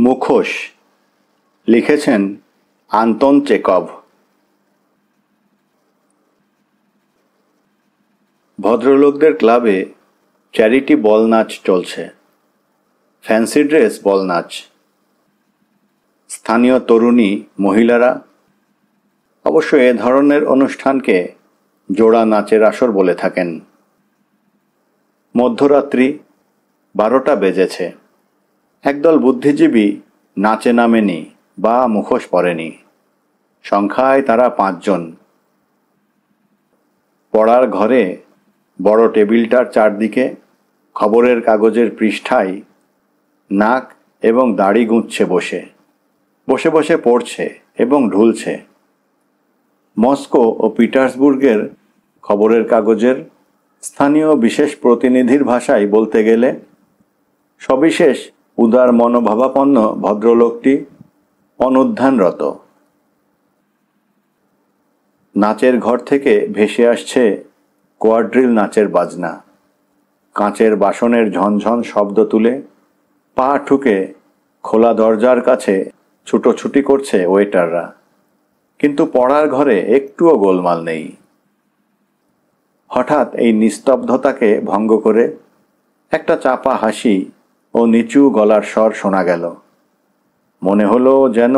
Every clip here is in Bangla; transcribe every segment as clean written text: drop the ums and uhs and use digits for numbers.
মুখোশ লিখেছেন আন্তন চেকভ। ভদ্রলোকদের ক্লাবে চ্যারিটি বল নাচ চলছে। ফ্যান্সি ড্রেস বল নাচ। স্থানীয় তরুণী মহিলারা অবশ্য এ ধরনের অনুষ্ঠানকে জোড়া নাচের আসর বলে থাকেন। মধ্যরাত্রি 12টা বেজেছে। একদল বুদ্ধিজীবী নাচে নামেনি বা মুখোশ পরেনি। সংখ্যায় তারা 5 জন। পড়ার ঘরে বড় টেবিলটার চারদিকে খবরের কাগজের পৃষ্ঠায় নাক এবং দাড়ি গুঁজছে বসে বসে বসে পড়ছে এবং ঢুলছে। মস্কো ও পিটার্সবুর্গের খবরের কাগজের স্থানীয় বিশেষ প্রতিনিধির ভাষায় বলতে গেলে সবিশেষ উদার মনোভাবাপন্ন ভদ্রলোকটি অনুধ্যানরত। নাচের ঘর থেকে ভেসে আসছে কোয়াড্রিল নাচের বাজনা। কাঁচের বাসনের ঝনঝন শব্দ তুলে পা ঠুকে খোলা দরজার কাছে ছুটোছুটি করছে ওয়েটাররা। কিন্তু পড়ার ঘরে একটুও গোলমাল নেই। হঠাৎ এই নিস্তব্ধতাকে ভঙ্গ করে একটা চাপা হাসি ও নিচু গলার স্বর শোনা গেল। মনে হলো যেন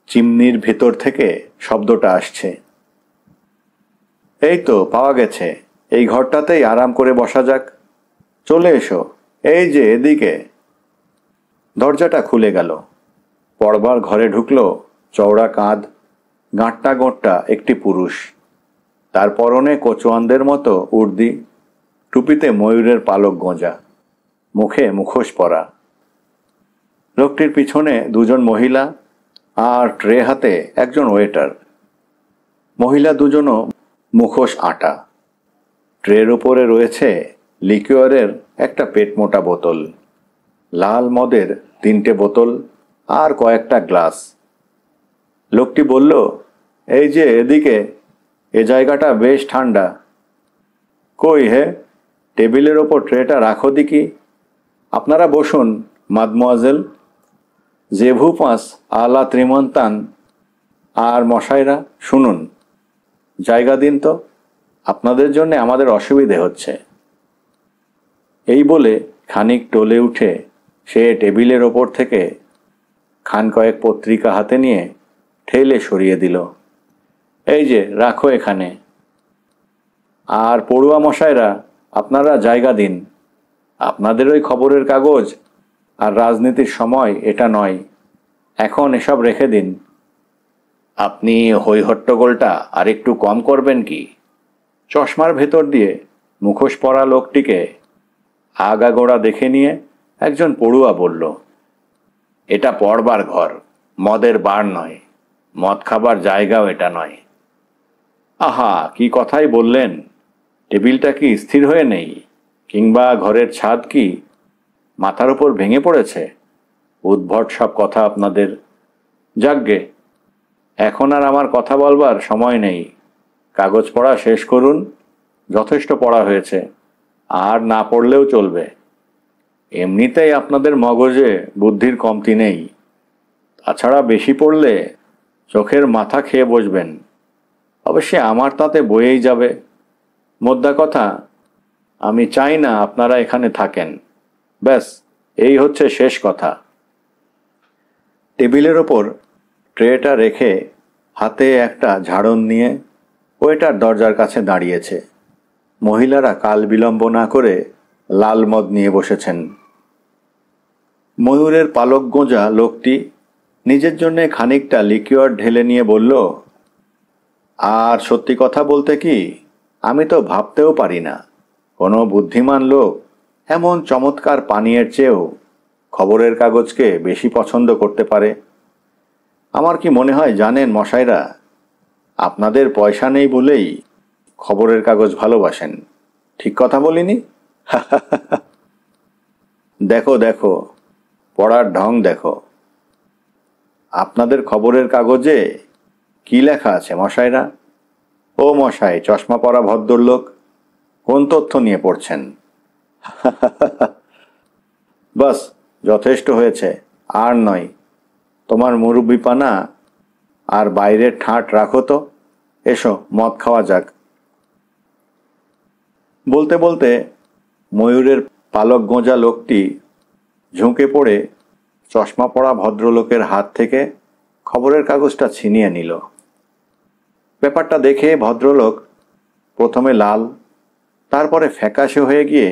চিমনির ভেতর থেকে শব্দটা আসছে। এই তো পাওয়া গেছে, এই ঘরটাতেই আরাম করে বসা যাক। চলে এসো, এই যে এদিকে। দরজাটা খুলে গেল। পড়বার ঘরে ঢুকলো চওড়া কাঁধ, গাঁটটা গোঁটটা একটি পুরুষ। তার পরনে কোচোয়ানদের মতো উর্দি, টুপিতে ময়ূরের পালক গোঁজা, মুখে মুখোশ পরা। লোকটির পিছনে 2 জন মহিলা আর ট্রে হাতে একজন ওয়েটার। মহিলা 2 জনও মুখোশ আঁটা। ট্রের উপরে রয়েছে লিকিউরের একটা পেটমোটা বোতল, লাল মদের 3টে বোতল আর কয়েকটা গ্লাস। লোকটি বলল, এই যে এদিকে, এ জায়গাটা বেশ ঠান্ডা। কই হে, টেবিলের ওপর ট্রেটা রাখো দেখি। আপনারা বসুন মাদমোয়াজেল, জেভু পাঁচ আলা ত্রিমন্তান আর মশাইরা শুনুন। জায়গা দিন তো, আপনাদের জন্য আমাদের অসুবিধে হচ্ছে। এই বলে খানিক টলে উঠে সে টেবিলের ওপর থেকে খান কয়েক পত্রিকা হাতে নিয়ে ঠেলে সরিয়ে দিল। এই যে রাখো এখানে। আর পড়ুয়া মশাইরা, আপনারা জায়গা দিন। আপনাদের ওই খবরের কাগজ আর রাজনীতির সময় এটা নয়, এখন এসব রেখে দিন। আপনি হইহট্টগোলটা আর একটু কম করবেন কি? চশমার ভেতর দিয়ে মুখোশ পরা লোকটিকে আগাগোড়া দেখে নিয়ে একজন পড়ুয়া বলল, এটা পড়বার ঘর, মদের বার নয়, মদ খাবার জায়গাও এটা নয়। আহা, কি কথাই বললেন! টেবিলটা কি স্থির হয়ে নেই, কিংবা ঘরের ছাদ কি মাথার উপর ভেঙে পড়েছে? উদ্ভট সব কথা আপনাদের। যাকগে, এখন আর আমার কথা বলবার সময় নেই। কাগজ পড়া শেষ করুন, যথেষ্ট পড়া হয়েছে, আর না পড়লেও চলবে। এমনিতেই আপনাদের মগজে বুদ্ধির কমতি নেই, তাছাড়া বেশি পড়লে চোখের মাথা খেয়ে বসবেন। অবশ্যই আমার তাতে বয়েই যাবে। মোদ্দা কথা, আমি চাই না আপনারা এখানে থাকেন। ব্যাস, এই হচ্ছে শেষ কথা। টেবিলের ওপর ট্রেটা রেখে হাতে একটা ঝাড়ন নিয়ে ওয়েটার দরজার কাছে দাঁড়িয়েছে। মহিলারা কাল বিলম্ব না করে লাল মদ নিয়ে বসেছেন। ময়ূরের পালক গোঁজা লোকটি নিজের জন্যে খানিকটা লিকিউর ঢেলে নিয়ে বলল, আর সত্যি কথা বলতে কি, আমি তো ভাবতেও পারি না কোনো বুদ্ধিমান লোক এমন চমৎকার পানীয়ের চেয়েও খবরের কাগজকে বেশি পছন্দ করতে পারে। আমার কি মনে হয় জানেন মশাইরা, আপনাদের পয়সা নেই বলেই খবরের কাগজ ভালোবাসেন। ঠিক কথা বলিনি? দেখো দেখো, পড়ার ঢং দেখো। আপনাদের খবরের কাগজে কি লেখা আছে মশাইরা? ও মশাই, চশমা পরা ভদ্রলোক, কোন তথ্য নিয়ে পড়ছেন? বাস, যথেষ্ট হয়েছে। আর নয়, তোমার মুরব্বিপানা আর বাইরের ঠাঁট রাখো তো। এসো মদ খাওয়া যাক। বলতে বলতে ময়ূরের পালক গোঁজা লোকটি ঝুঁকে পড়ে চশমা পরা ভদ্রলোকের হাত থেকে খবরের কাগজটা ছিনিয়ে নিল। ব্যাপারটা দেখে ভদ্রলোক প্রথমে লাল, তারপরে ফ্যাকাশে হয়ে গিয়ে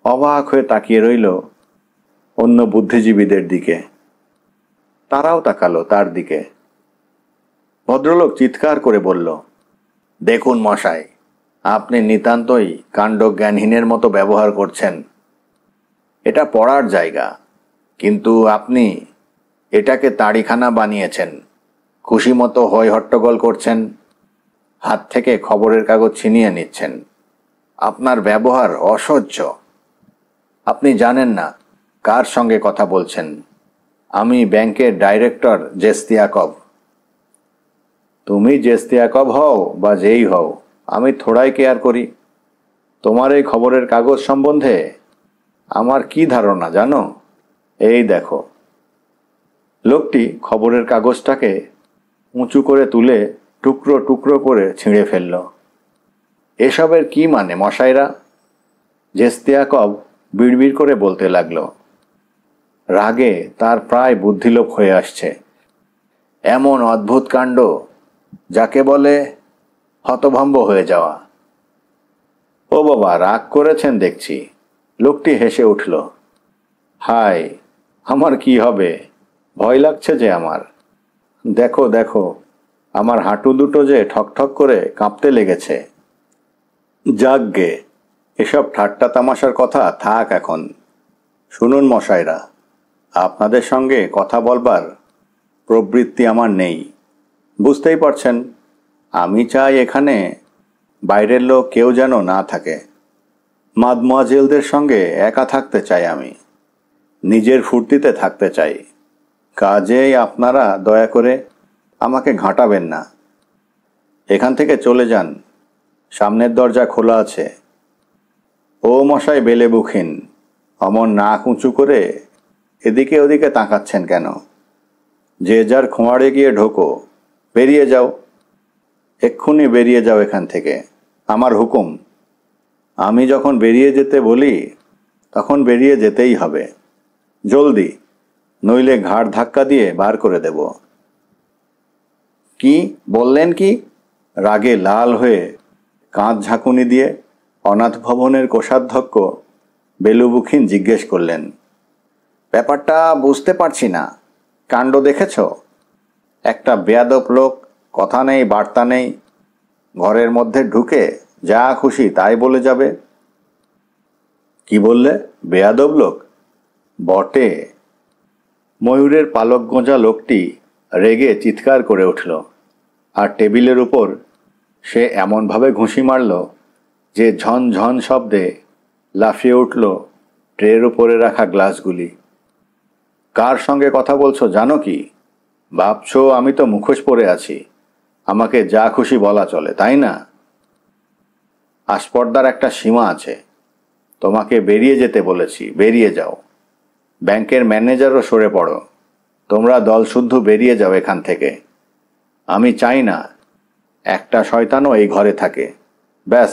অবাক হয়ে তাকিয়ে রইল অন্য বুদ্ধিজীবীদের দিকে। তারাও তাকালো তার দিকে। ভদ্রলোক চিৎকার করে বলল, দেখুন মশাই, আপনি নিতান্তই কাণ্ডজ্ঞানহীনের মতো ব্যবহার করছেন। এটা পড়ার জায়গা, কিন্তু আপনি এটাকে তাড়িখানা বানিয়েছেন। খুশি মতো হই হট্টগোল করছেন, হাত থেকে খবরের কাগজ ছিনিয়ে নিচ্ছেন। আপনার ব্যবহার অসহ্য। আপনি জানেন না কার সঙ্গে কথা বলছেন। আমি ব্যাংকের ডাইরেক্টর জেস্তিয়াকভ। তুমি জেস্তিয়াকভ হও বা যেই হও, আমি থোড়াই কেয়ার করি। তোমার এই খবরের কাগজ সম্বন্ধে আমার কি ধারণা জানো? এই দেখো। লোকটি খবরের কাগজটাকে উঁচু করে তুলে টুকরো টুকরো করে ছিঁড়ে ফেলল। এসবের কি মানে মশাইরা? জেস্তিয়াকভ বিড়বিড় করে বলতে লাগলো। রাগে তার প্রায় বুদ্ধিলোপ হয়ে আসছে। এমন অদ্ভুত কাণ্ড যাকে বলে হতভম্ব হয়ে যাওয়া। ও বাবা, রাগ করেছেন দেখছি। লোকটি হেসে উঠল। হায়, আমার কি হবে? ভয় লাগছে যে আমার। দেখো দেখো, আমার হাঁটু দুটো যে ঠকঠক করে কাঁপতে লেগেছে। যাকগে, এসব ঠাট্টা তামাশার কথা থাক এখন। শুনুন মশাইরা, আপনাদের সঙ্গে কথা বলবার প্রবৃত্তি আমার নেই, বুঝতেই পারছেন। আমি চাই এখানে বাইরের লোক কেউ যেন না থাকে। মাদমোয়াজেলদের সঙ্গে একা থাকতে চাই আমি, নিজের ফুর্তিতে থাকতে চাই। কাজেই আপনারা দয়া করে আমাকে ঘাঁটাবেন না। এখান থেকে চলে যান, সামনের দরজা খোলা আছে। ও মশাই বেলে বুখিন, অমন নাক উঁচু করে এদিকে ওদিকে তাকাচ্ছেন কেন? যে যার খোঁয়াড়ে গিয়ে ঢোকো, বেরিয়ে যাও। এক্ষুনি বেরিয়ে যাও এখান থেকে, আমার হুকুম। আমি যখন বেরিয়ে যেতে বলি তখন বেরিয়ে যেতেই হবে। জলদি, নইলে ঘাড় ধাক্কা দিয়ে বার করে দেব। কি বললেন কি? রাগে লাল হয়ে কাঁধ ঝাঁকুনি দিয়ে অনাথ ভবনের কোষাধ্যক্ষ বেলুবুখিন জিজ্ঞেস করলেন। ব্যাপারটা বুঝতে পারছি না। কাণ্ড দেখেছ? একটা বেয়াদব লোক, কথা নেই বার্তা নেই, ঘরের মধ্যে ঢুকে যা খুশি তাই বলে যাবে। কি বললে? বেয়াদব লোক? বটে। ময়ূরের পালক গোঁজা লোকটি রেগে চিৎকার করে উঠল, আর টেবিলের উপর সে এমনভাবে ঘুষি মারল যে ঝন ঝন শব্দে লাফিয়ে উঠল ট্রের উপরে রাখা গ্লাসগুলি। কার সঙ্গে কথা বলছো জানো কি? ভাবছো আমি তো মুখোশ পরে আছি, আমাকে যা খুশি বলা চলে, তাই না? আস্পর্দার একটা সীমা আছে। তোমাকে বেরিয়ে যেতে বলেছি, বেরিয়ে যাও। ব্যাংকের ম্যানেজারও সরে পড়ো। তোমরা দলশুদ্ধ বেরিয়ে যাও এখান থেকে। আমি চাই না একটা শয়তানও এই ঘরে থাকে। ব্যাস,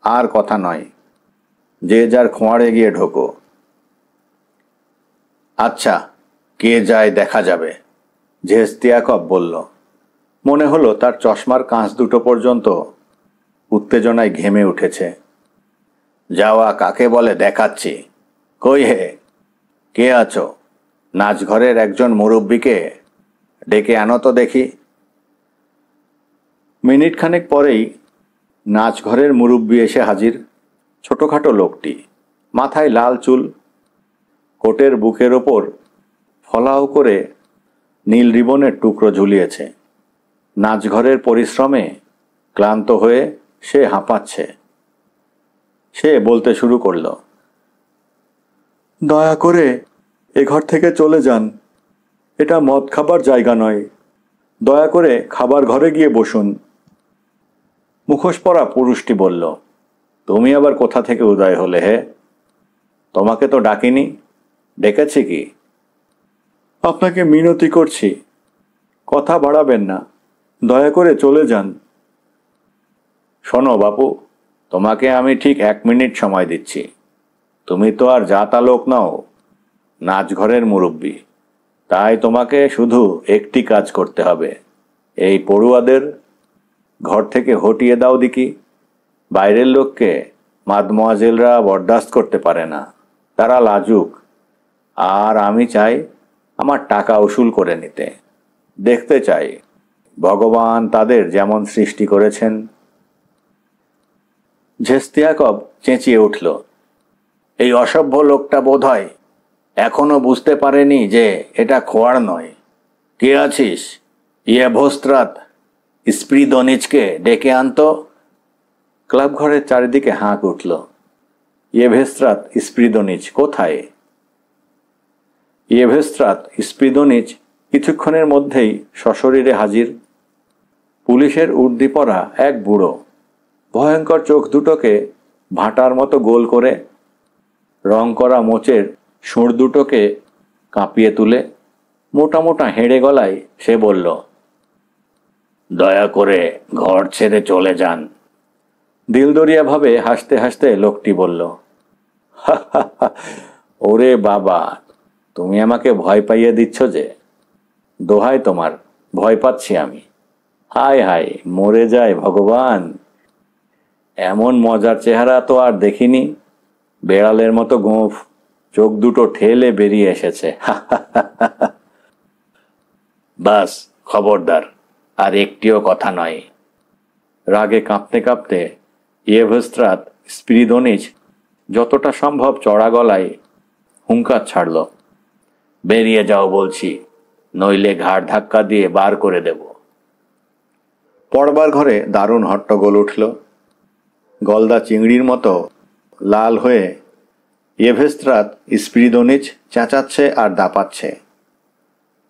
আর কথা নয়। যে যার খোঁয়াড়ে গিয়ে ঢোকো। আচ্ছা, কে যায় দেখা যাবে, জেস্তিয়াকভ বলল। মনে হলো তার চশমার কাঁচ দুটো পর্যন্ত উত্তেজনায় ঘেমে উঠেছে। যাওয়া কাকে বলে দেখাচ্ছি। কই হে, কে আছো? নাচঘরের একজন মুরব্বীকে ডেকে আনো তো দেখি। মিনিট খানেক পরেই নাচঘরের মুরব্বী এসে হাজির। ছোটোখাটো লোকটি, মাথায় লাল চুল, কোটের বুকের ওপর ফলাও করে নীল রিবনের টুকরো ঝুলিয়েছে। নাচঘরের পরিশ্রমে ক্লান্ত হয়ে সে হাঁপাচ্ছে। সে বলতে শুরু করল, দয়া করে এ ঘর থেকে চলে যান। এটা মদ খাবার জায়গা নয়। দয়া করে খাবার ঘরে গিয়ে বসুন। মুখোশ পরা পুরুষটি বলল, তুমি আবার কোথা থেকে উদয় হলে হে? তোমাকে তো ডাকিনি। ডেকেছি কি? আপনাকে মিনতি করছি, কথা বাড়াবেন না, দয়া করে চলে যান। শোনো বাপু, তোমাকে আমি ঠিক 1 মিনিট সময় দিচ্ছি। তুমি তো আর জাতা লোক নও, নাচঘরের মুরব্বী। তাই তোমাকে শুধু একটি কাজ করতে হবে। এই পড়ুয়াদের ঘর থেকে হটিয়ে দাও দেখি। বাইরের লোককে মাদমোয়াজেলরা বরদাস্ত করতে পারে না, তারা লাজুক। আর আমি চাই আমার টাকা উসুল করে নিতে। দেখতে চাই ভগবান তাদের যেমন সৃষ্টি করেছেন। ঝেস্তিয়াকব চেঁচিয়ে উঠল, এই অসভ্য লোকটা বোধহয় এখনো বুঝতে পারেনি যে এটা খোয়াড় নয়। কে আছিস? ভোস্ত্রাত স্প্রিদনিচকে ডেকে আনতো। ক্লাব ঘরের চারিদিকে হাঁক উঠল। ভেস্ত্রাত স্প্রিদনিচ কোথায়? ভেস্ত্রাত স্প্রিদনিচ কিছুক্ষণের মধ্যেই সশরীরে হাজির। পুলিশের উর্দি পরা এক বুড়ো, ভয়ঙ্কর চোখ দুটোকে ভাটার মতো গোল করে, রং করা মোচের সুর দুটোকে কাঁপিয়ে তুলে মোটা মোটা হেঁড়ে গলায় সে বলল, দয়া করে ঘর ছেড়ে চলে যান। দিলদরিয়াভাবে হাসতে হাসতে লোকটি বলল, ওরে বাবা, তুমি আমাকে ভয় পাইয়ে দিচ্ছ যে। দোহাই তোমার, ভয় পাচ্ছি আমি। হায় হায়, মরে যায় ভগবান, এমন মজার চেহারা তো আর দেখিনি। বেড়ালের মতো গোঁফ, চোখ দুটো ঠেলে বেরিয়ে এসেছে। বাস, খবরদার, আর একটিও কথা নয়। রাগে কাঁপতে কাঁপতে ভেস্ত্রাত স্পিরিদনিচ যতটা সম্ভব চড়া গলায় হুঙ্কার ছাড়ল, বেরিয়ে যাও বলছি, নইলে ঘাড় ধাক্কা দিয়ে বার করে দেব। পড়বার ঘরে দারুণ হট্টগোল উঠল। গলদা চিংড়ির মতো লাল হয়ে ভেস্ত্রাত স্পিরিদনিচ চেঁচাচ্ছে আর দাপাচ্ছে।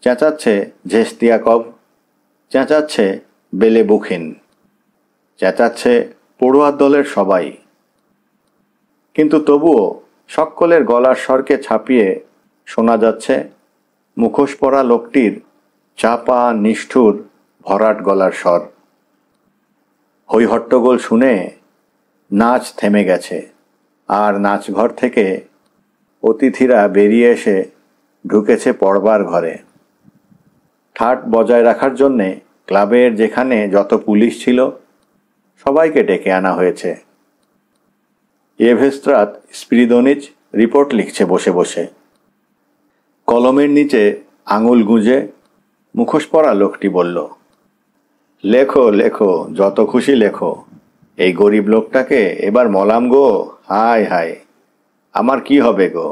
চেঁচাচ্ছে ঝেস্তিয়াকব, চেঁচাচ্ছে বেলেবুখিন, চেঁচাচ্ছে পড়ুয়ার দলের সবাই। কিন্তু তবুও সকলের গলার স্বরকে ছাপিয়ে শোনা যাচ্ছে মুখোশ পরা লোকটির চাপা নিষ্ঠুর ভরাট গলার স্বর। হইহট্টগোল শুনে নাচ থেমে গেছে, আর নাচঘর থেকে অতিথিরা বেরিয়ে এসে ঢুকেছে পড়বার ঘরে। ঠাট বজায় রাখার জন্যে ক্লাবের যেখানে যত পুলিশ ছিল সবাইকে ডেকে আনা হয়েছে। ভেস্ত্রাত স্পিরিদনিচ রিপোর্ট লিখছে বসে বসে। কলমের নিচে আঙুল গুঁজে মুখোশ পরা লোকটি বলল, লেখো লেখো, যত খুশি লেখো। এই গরিব লোকটাকে এবার মলাম গো। হায় হায়, আমার কি হবে গো?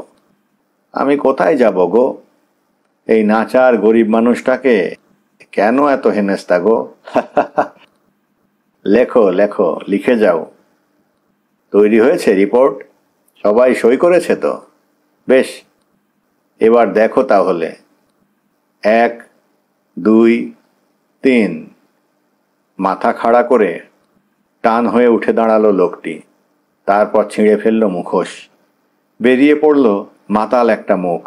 আমি কোথায় যাব গো? এই নাচার গরিব মানুষটাকে কেন এত হেনস্তা গো? লেখো লেখো, লিখে যাও। তৈরি হয়েছে রিপোর্ট? সবাই সই করেছে তো? বেশ, এবার দেখো তাহলে। 1, 2, 3। মাথা খাড়া করে টান হয়ে উঠে দাঁড়ালো লোকটি। তারপর ছিঁড়ে ফেলল মুখোশ। বেরিয়ে পড়ল মাতাল একটা মুখ।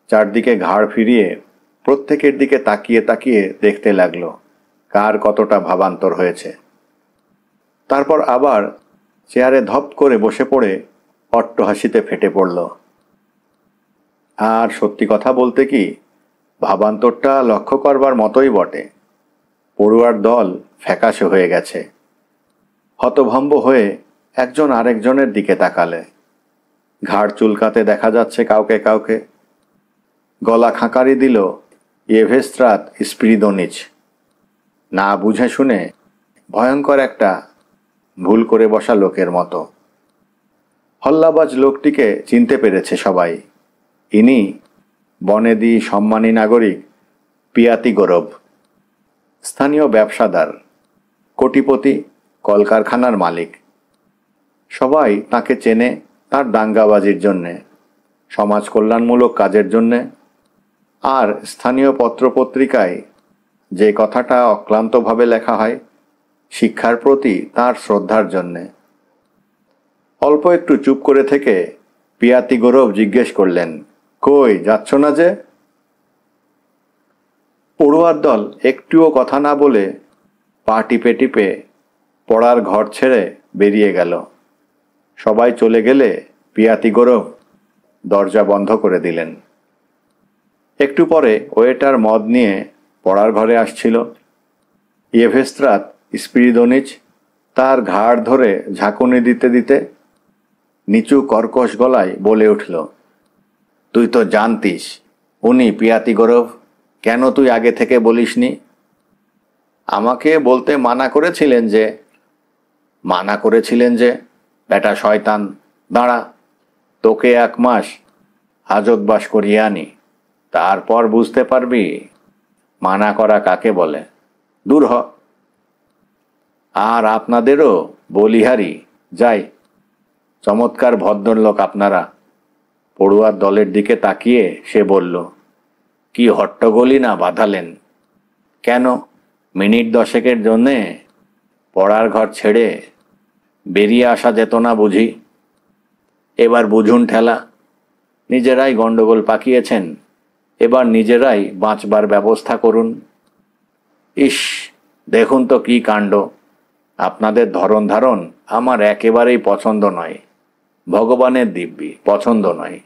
চারদিকে ঘাড় ফিরিয়ে প্রত্যেকের দিকে তাকিয়ে তাকিয়ে দেখতে লাগলো কার কতটা ভাবান্তর হয়েছে। তারপর আবার চেয়ারে ধপ করে বসে পড়ে অট্টহাসিতে ফেটে পড়ল। আর সত্যি কথা বলতে কি, ভাবান্তরটা লক্ষ্য করবার মতোই বটে। পড়ুয়ার দল ফ্যাকাশে হয়ে গেছে। হতভম্ব হয়ে একজন আরেকজনের দিকে তাকালে। ঘাড় চুলকাতে দেখা যাচ্ছে কাউকে কাউকে। গলা খাঁকারি দিল ভেস্ত্রাত স্পিরিদনিচ। না বুঝে শুনে ভয়ঙ্কর একটা ভুল করে বসা লোকের মতো। হল্লাবাজ লোকটিকে চিনতে পেরেছে সবাই। ইনি বনেদি সম্মানী নাগরিক পিয়াতিগোরভ, স্থানীয় ব্যবসাদার, কোটিপতি, কলকারখানার মালিক। সবাই তাকে চেনে তার দাঙ্গাবাজির জন্যে, সমাজ কল্যাণমূলক কাজের জন্যে, আর স্থানীয় পত্রপত্রিকায় যে কথাটা অক্লান্তভাবে লেখা হয় শিক্ষার প্রতি তার শ্রদ্ধার জন্যে। অল্প একটু চুপ করে থেকে পিয়াতিগোরভ জিজ্ঞেস করলেন, কই যাচ্ছ না যে? পড়ুয়ার দল একটুও কথা না বলে পা টিপে টিপে পড়ার ঘর ছেড়ে বেরিয়ে গেল। সবাই চলে গেলে পিয়াতি গৌরব দরজা বন্ধ করে দিলেন। একটু পরে ওয়েটার মদ নিয়ে পড়ার ঘরে আসছিল। ইয়েভেস্ত্রাত স্পিরিদোনিচ তার ঘাড় ধরে ঝাঁকুনি দিতে দিতে নিচু কর্কশ গলায় বলে উঠল, তুই তো জানতিস উনি পিয়াতি গৌরব, কেন তুই আগে থেকে বলিসনি? আমাকে বলতে মানা করেছিলেন যে বেটা শয়তান, দাঁড়া, তোকে 1 মাস হাজতবাস করিয়ে আনি, তারপর বুঝতে পারবি মানা করা কাকে বলে। দূর হ। আর আপনাদেরও বলিহারি, যাই। চমৎকার ভদ্রলোক আপনারা। পড়ুয়ার দলের দিকে তাকিয়ে সে বলল, কি হট্টগোলই না বাঁধালেন! কেন, মিনিট 10 জন্যে পড়ার ঘর ছেড়ে বেরিয়ে আসা যেত না বুঝি? এবার বুঝুন ঠেলা, নিজেরাই গন্ডগোল পাকিয়েছেন, এবার নিজেরাই বাঁচবার ব্যবস্থা করুন। ইস, দেখুন তো কি কাণ্ড! আপনাদের ধরন ধারণ আমার একেবারেই পছন্দ নয়, ভগবানের দিব্যি পছন্দ নয়।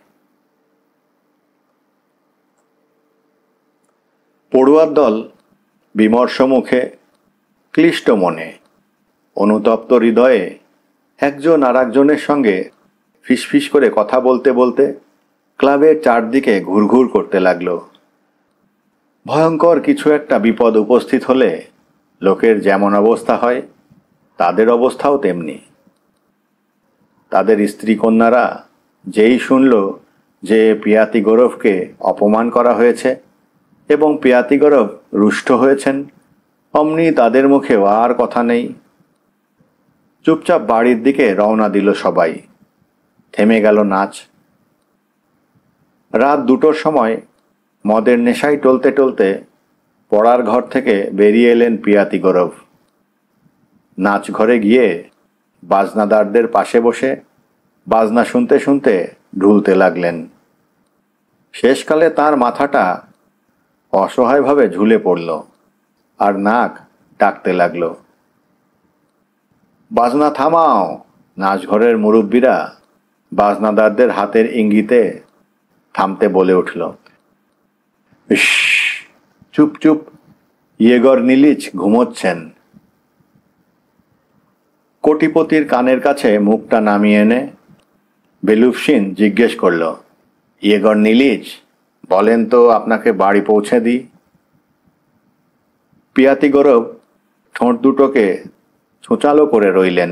পড়ুয়ার দল বিমর্ষ মুখে, ক্লিষ্ট মনে, অনুতপ্ত হৃদয়ে একজন আর একজনের সঙ্গে ফিসফিস করে কথা বলতে বলতে ক্লাবের চারদিকে ঘুরঘুর করতে লাগল। ভয়ঙ্কর কিছু একটা বিপদ উপস্থিত হলে লোকের যেমন অবস্থা হয়, তাদের অবস্থাও তেমনি। তাদের স্ত্রী কন্যারা যেই শুনল যে পিয়াতি গৌরবকে অপমান করা হয়েছে এবং পিয়াতি গৌরব রুষ্ট হয়েছেন, অমনি তাদের মুখেও আর কথা নেই। চুপচাপ বাড়ির দিকে রওনা দিল সবাই। থেমে গেল নাচ। রাত 2টোর সময় মদের নেশায় টলতে টলতে পড়ার ঘর থেকে বেরিয়ে এলেন পিয়াতি গৌরব। নাচ ঘরে গিয়ে বাজনাদারদের পাশে বসে বাজনা শুনতে শুনতে ঢুলতে লাগলেন। শেষকালে তার মাথাটা অসহায়ভাবে ঝুলে পড়ল আর নাক ডাকতে লাগলো, বাজনা থামাও! নাচঘরের মুরব্বীরা বাজনাদারদের হাতের ইঙ্গিতে থামতে বলে উঠল। ইস, চুপ চুপ, ইয়েগর নিলিচ ঘুমোচ্ছেন। কোটিপতির কানের কাছে মুখটা নামিয়ে এনে বেলুফসিন জিজ্ঞেস করল, ইয়েগর নিলিচ, বলেন তো আপনাকে বাড়ি পৌঁছে দিই? পিয়াতি গৌরব ঠোঁট দুটোকে ছোঁচালো করে রইলেন,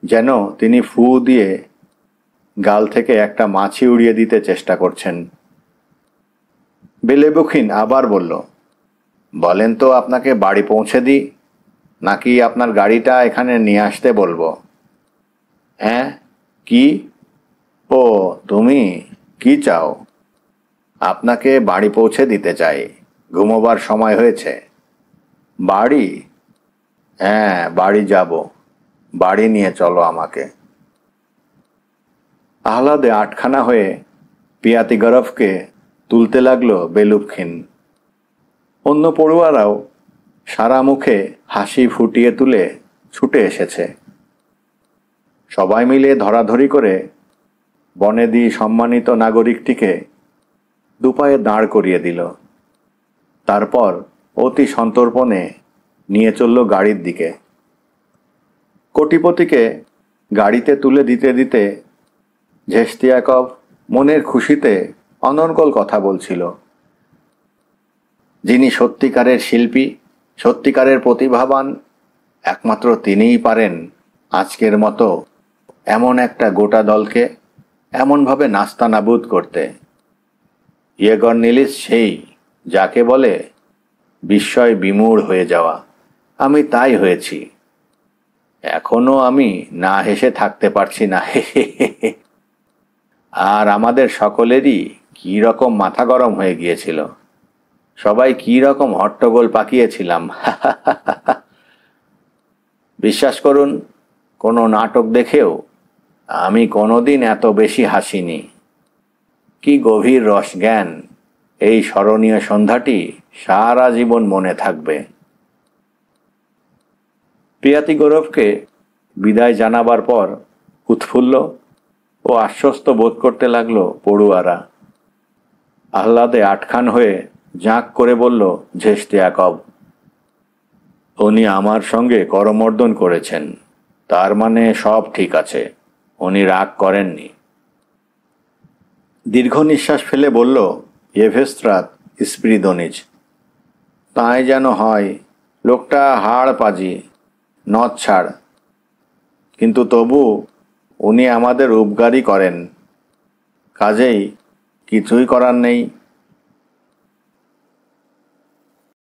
যেন তিনি ফু দিয়ে গাল থেকে একটা মাছি উড়িয়ে দিতে চেষ্টা করছেন। বেলেবুখিন আবার বলল, বলেন তো আপনাকে বাড়ি পৌঁছে দিই, নাকি আপনার গাড়িটা এখানে নিয়ে আসতে বলবো? হ্যাঁ, কি? ও, তুমি কি চাও? আপনাকে বাড়ি পৌঁছে দিতে চাই, ঘুমোবার সময় হয়েছে। বাড়ি? হ্যাঁ, বাড়ি যাব। বাড়ি নিয়ে চলো আমাকে। আহ্লাদে আটখানা হয়ে পিয়াতি গৌরবকে তুলতে লাগলো বেলুবখিন। অন্য পড়ুয়ারাও সারা মুখে হাসি ফুটিয়ে তুলে ছুটে এসেছে। সবাই মিলে ধরাধরি করে বনেদি সম্মানিত নাগরিকটিকে দুপায়ে দাঁড় করিয়ে দিল। তারপর অতি সন্তর্পণে নিয়ে চলল গাড়ির দিকে। কোটিপতিকে গাড়িতে তুলে দিতে দিতে ঝেস্তিয়াকভ মনের খুশিতে অনর্গল কথা বলছিল। যিনি সত্যিকারের শিল্পী, সত্যিকারের প্রতিভাবান, একমাত্র তিনিই পারেন আজকের মতো এমন একটা গোটা দলকে এমনভাবে নাস্তানাবুদ করতে। ইয়েগর নিলিচ সেই, যাকে বলে বিস্ময় বিমূঢ় হয়ে যাওয়া। আমি তাই হয়েছি। এখনো আমি না হেসে থাকতে পারছি না। আর আমাদের সকলেরই কি রকম মাথা গরম হয়ে গিয়েছিল, সবাই কি রকম হট্টগোল পাকিয়েছিলাম। বিশ্বাস করুন, কোনো নাটক দেখেও আমি কোনোদিন এত বেশি হাসিনি। কি গভীর রসজ্ঞান এই স্মরণীয় সন্ধ্যাটি সারা জীবন মনে থাকবে। প্রিয়াতি গৌরবকে বিদায় জানাবার পর উৎফুল্ল ও আশ্বস্ত বোধ করতে লাগলো পড়ুয়ারা। আহ্লাদে আটখান হয়ে জাঁক করে বলল ঝেস্তিয়াকব, উনি আমার সঙ্গে করমর্দন করেছেন, তার মানে সব ঠিক আছে, উনি রাগ করেননি। দীর্ঘ নিঃশ্বাস ফেলে বলল এভেস্ত্রাত স্পিরিদনিজ। তাই যেন হয়, লোকটা হাড় পাজি, নদ ছাড়, কিন্তু তবু উনি আমাদের উপকারই করেন, কাজেই কিছুই করার নেই।